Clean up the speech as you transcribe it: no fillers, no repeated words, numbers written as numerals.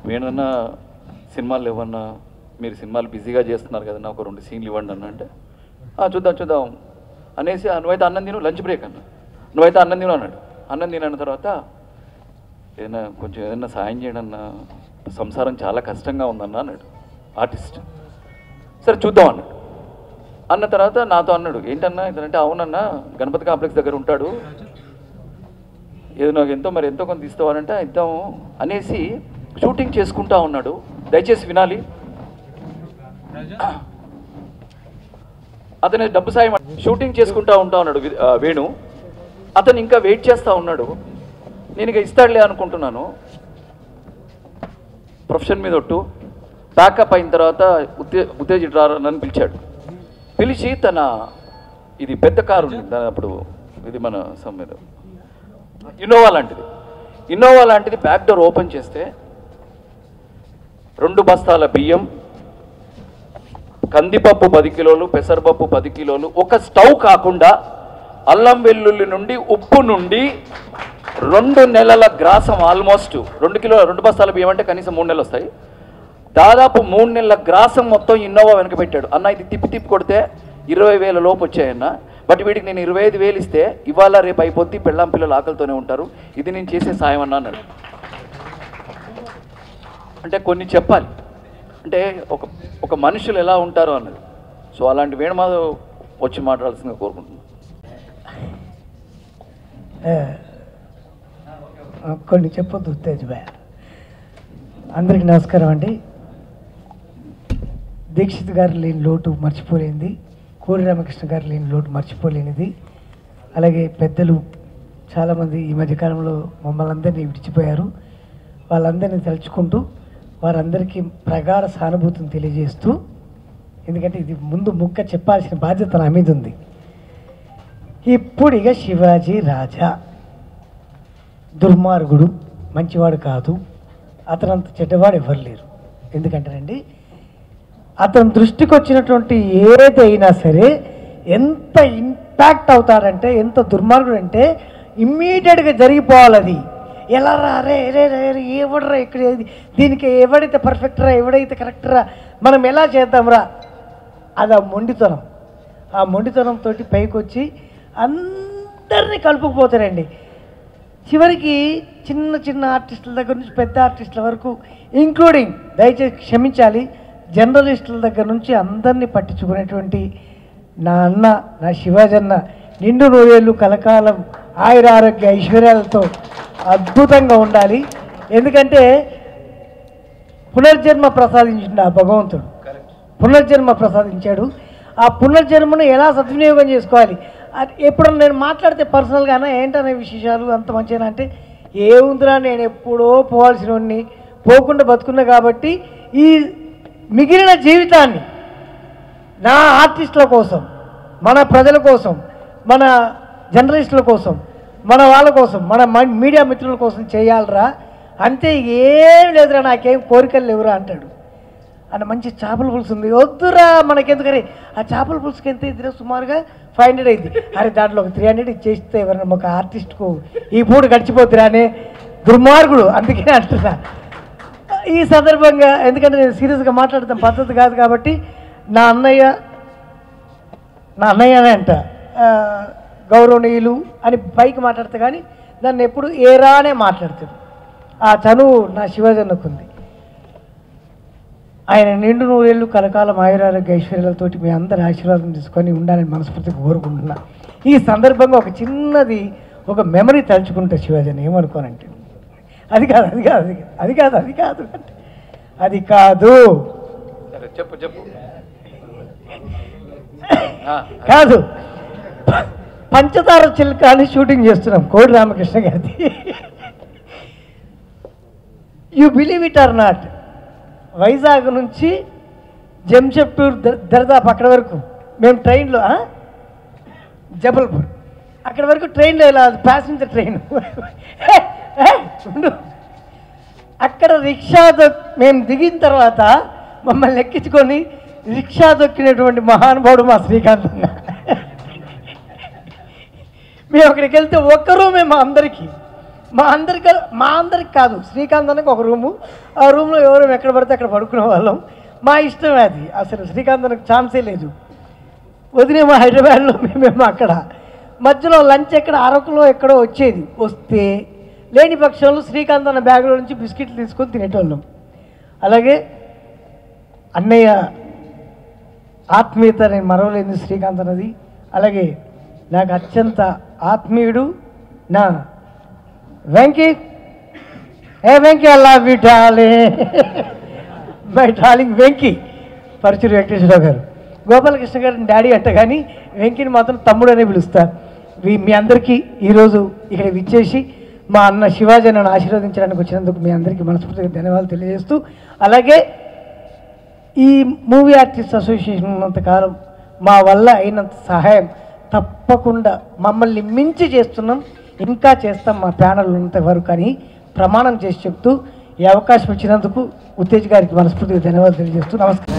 వేణన్నా సినిమాలు ఇవ్వన్నా మీరు సినిమాలు బిజీగా చేస్తున్నారు కదన్నా ఒక 2 సీన్లు ఇవ్వండి అన్న అంటే చూద్దాం అనేసి నువ్వైతే అన్నం తిను లంచ్ బ్రేక్ అన్న నువ్వైతే అన్నం తిను అన్నాడు. అన్నం తిన్న తర్వాత ఏదైనా సాయం చేయడన్నా సంసారం చాలా కష్టంగా ఉందన్న అన్నాడు ఆర్టిస్ట్. సరే చూద్దాం అన్నాడు. అన్న తర్వాత నాతో అన్నాడు ఏంటన్నా ఇదంటే అవునన్నా గణపతి కాంప్లెక్స్ దగ్గర ఉంటాడు ఏదో నాకు ఎంతో కొంత ఇస్తావాలంటే ఇద్దాము అనేసి షూటింగ్ చేసుకుంటా ఉన్నాడు. దయచేసి వినాలి. అతను డబ్బు సాయం షూటింగ్ చేసుకుంటా ఉన్నాడు వేణు. అతను ఇంకా వెయిట్ చేస్తూ ఉన్నాడు. నేను ఇక ఇస్తాడులే అనుకుంటున్నాను. ప్రొఫెషన్ మీద ఒట్టు ప్యాకప్ అయిన తర్వాత ఉత్తేజిత నన్ను పిలిచాడు. పిలిచి తన ఇది పెద్ద కారు ఉంది దాని అప్పుడు ఇది మన సమ్మెద ఇన్నోవా లాంటిది బ్యాక్ డోర్ ఓపెన్ చేస్తే 2 బస్తాల బియ్యం, కందిపప్పు 10 కిలోలు, పెసరపప్పు 10 కిలోలు, ఒక స్టవ్ కాకుండా అల్లం వెల్లుల్లి నుండి ఉప్పు నుండి 2 నెలల గ్రాసం ఆల్మోస్ట్ 2 బస్తాల బియ్యం అంటే కనీసం 3 నెలలు వస్తాయి. దాదాపు 3 నెలల గ్రాసం మొత్తం ఇన్నోవా వెనక పెట్టాడు. అన్న ఇది తిప్పి కొడితే 20,000 లోపు వచ్చాయన్న. బట్ వీడికి నేను 25,000 ఇస్తే ఇవాళ రేపు అయిపోద్ది, పెళ్ళాం పిల్లలు ఆకలితోనే ఉంటారు, ఇది నేను చేసే సాయం అన్నా అన్నాడు. అంటే కొన్ని చెప్పాలి అంటే ఒక మనుషులు ఎలా ఉంటారో అన్నది. సో అలాంటి వేణుమాధవ్ వచ్చి మాట్లాడాల్సిందిగా కోరుకుంటున్నాను. కొన్ని చెప్పొద్దు ఉత్తేజ్ భయ. అందరికీ నమస్కారం అండి. దీక్షిత్ గారు లేని లోటు మర్చిపోలేనిది, కోరి రామకృష్ణ గారు లేని లోటు మర్చిపోలేనిది. అలాగే పెద్దలు చాలామంది ఈ మధ్యకాలంలో మమ్మల్ని అందరినీ విడిచిపోయారు. వాళ్ళందరినీ తలుచుకుంటూ వారందరికీ ప్రగాఢ సానుభూతిని తెలియజేస్తూ, ఎందుకంటే ఇది ముందు ముక్క చెప్పాల్సిన బాధ్యత నా మీద ఉంది. ఇప్పుడు ఇక శివాజీ రాజా దుర్మార్గుడు, మంచివాడు కాదు, అతనంత చెడ్డవాడు ఎవరు లేరు. ఎందుకంటారండి అతని దృష్టికి వచ్చినటువంటి ఏదైనా సరే ఎంత ఇంపాక్ట్ అవుతాడంటే, ఎంత దుర్మార్గుడు అంటే ఇమ్మీడియట్గా జరిగిపోవాలి. అది ఎలా రా రే రే రే ఎవడరా ఇక్కడ దీనికి ఎవడైతే పర్ఫెక్టరా ఎవడైతే కరెక్టరా మనం ఎలా చేద్దాంరా, అది ఆ మొండితనం. ఆ మొండితనంతో పైకి వచ్చి అందరినీ కలుపుకుపోతారండి. చివరికి చిన్న ఆర్టిస్టుల దగ్గర నుంచి పెద్ద ఆర్టిస్టుల వరకు ఇంక్లూడింగ్, దయచేసి క్షమించాలి, జర్నలిస్టుల దగ్గర నుంచి అందరినీ పట్టించుకునేటువంటి నా అన్న, నా శివాజన్న నిండు 100 ఏళ్ళు కలకాలం ఆయుర ఆరోగ్య ఐశ్వర్యాలతో అద్భుతంగా ఉండాలి. ఎందుకంటే పునర్జన్మ ప్రసాదించిండు ఆ భగవంతుడు, పునర్జన్మ ప్రసాదించాడు. ఆ పునర్జన్మను ఎలా సద్వినియోగం చేసుకోవాలి. ఎప్పుడన్నా నేను మాట్లాడితే పర్సనల్గానే ఏంటనే విశేషాలు అంత మంచిగా అంటే ఏముందిరా, నేను ఎప్పుడో పోవాల్సిన వాడిని పోకుండా బతుకున్నా కాబట్టి ఈ మిగిలిన జీవితాన్ని నా ఆర్టిస్టుల కోసం, మన ప్రజల కోసం, మన జర్నలిస్టుల కోసం, మన వాళ్ళ కోసం, మన మీడియా మిత్రుల కోసం చేయాలరా, అంతే, ఏం లేదురా, నాకేం కోరికలు లేవురా అంటాడు. అన్న మంచి చేపల పులుసు ఉంది, వద్దురా మనకెందుకని, ఆ చేపల పులుసుకి ఎంత ఇద్దరు సుమారుగా 500 అయింది. అరే దాంట్లో ఒక 300 ఇచ్చేస్తే ఎవరన్నా ఒక ఆర్టిస్ట్కు ఈ పూట గడిచిపోతురా అనే దుర్మార్గుడు. అందుకనే అంటున్నా ఈ సందర్భంగా, ఎందుకంటే నేను సీరియస్గా మాట్లాడతాం పద్ధతి కాదు కాబట్టి నా అన్నయ్యనే అంట గౌరవనీయులు అని పైకి మాట్లాడతా, కానీ దాన్ని ఎప్పుడు ఏరానే మాట్లాడతాడు. ఆ చనువు నా శివజన్నకుంది. ఆయన నిండు 100 ఏళ్ళు కలకాలం ఆయురారోగ్య ఐశ్వర్యాలతోటి మీ అందరి ఆశీర్వాదం తీసుకొని ఉండాలని మనస్ఫూర్తిగా కోరుకుంటున్నా. ఈ సందర్భంగా ఒక చిన్నది ఒక మెమరీ తలుచుకుంటా శివాజన్, ఏమనుకోనంటే అది కాదు కాదు పంచదార చిలుక అని షూటింగ్ చేస్తున్నాం కోడి రామకృష్ణ గారిది. You believe it or not, Vizag నుంచి జంషెడ్పూర్ దర్దాపు అక్కడ వరకు మేము ట్రైన్లో, జబల్పూర్ అక్కడ వరకు ట్రైన్లో ఇలా ప్యాసింజర్ ట్రైన్ అక్కడ రిక్షా మేము దిగిన తర్వాత మమ్మల్ని ఎక్కించుకొని రిక్షా దొక్కినటువంటి మహానుభావుడు మా శ్రీకాంత్ అన్న. మేము అక్కడికి వెళ్తే ఒక్క రూమే మా అందరికీ, మా అందరికి కాదు, శ్రీకాంత్ అన్నకి ఒక రూము, ఆ రూమ్లో ఎవరు ఎక్కడ పడితే అక్కడ పడుకునే వాళ్ళం. మా ఇష్టమే అది, అసలు శ్రీకాంత్ అన్నకి ఛాన్సే లేదు. వదిలేమో హైదరాబాద్లో, మేమేమో అక్కడ. మధ్యలో లంచ్ ఎక్కడ అరకులో ఎక్కడో వచ్చేది, వస్తే లేని పక్షంలో శ్రీకాంత్ అన్న బ్యాగ్లో నుంచి బిస్కెట్లు తీసుకొని తినేటోళ్ళం. అలాగే అన్నయ్య ఆత్మీయత నేను మరవలేదు శ్రీకాంత్ అన్నది. అలాగే నాకు అత్యంత ఆత్మీయుడు నా వెంకీ. వెంకీ అలా విటాలే మై డార్లింగ్ వెంకీ, పరచూరి వెంకటేశ్వరరావు గారు. గోపాలకృష్ణ గారిని డాడీ అంట, కానీ వెంకీని మాత్రం తమ్ముడు అనే పిలుస్తా. మీ అందరికీ ఈరోజు ఇక్కడ విచ్చేసి మా అన్న శివాజీ నన్ను ఆశీర్వదించడానికి వచ్చినందుకు మీ అందరికీ మనస్ఫూర్తిగా ధన్యవాదాలు తెలియజేస్తూ, అలాగే ఈ మూవీ ఆర్టిస్ట్ అసోసియేషన్ ఉన్నంతకాలం మా వల్ల అయినంత సహాయం తప్పకుండా మమ్మల్ని మించి చేస్తున్నాం, ఇంకా చేస్తాం మా ప్యానల్ ఉన్నంత వరకు అని ప్రమాణం చేసి చెప్తూ ఈ అవకాశం ఇచ్చినందుకు ఉత్తేజ్ గారికి మనస్ఫూర్తిగా ధన్యవాదాలు తెలియజేస్తూ నమస్కారం.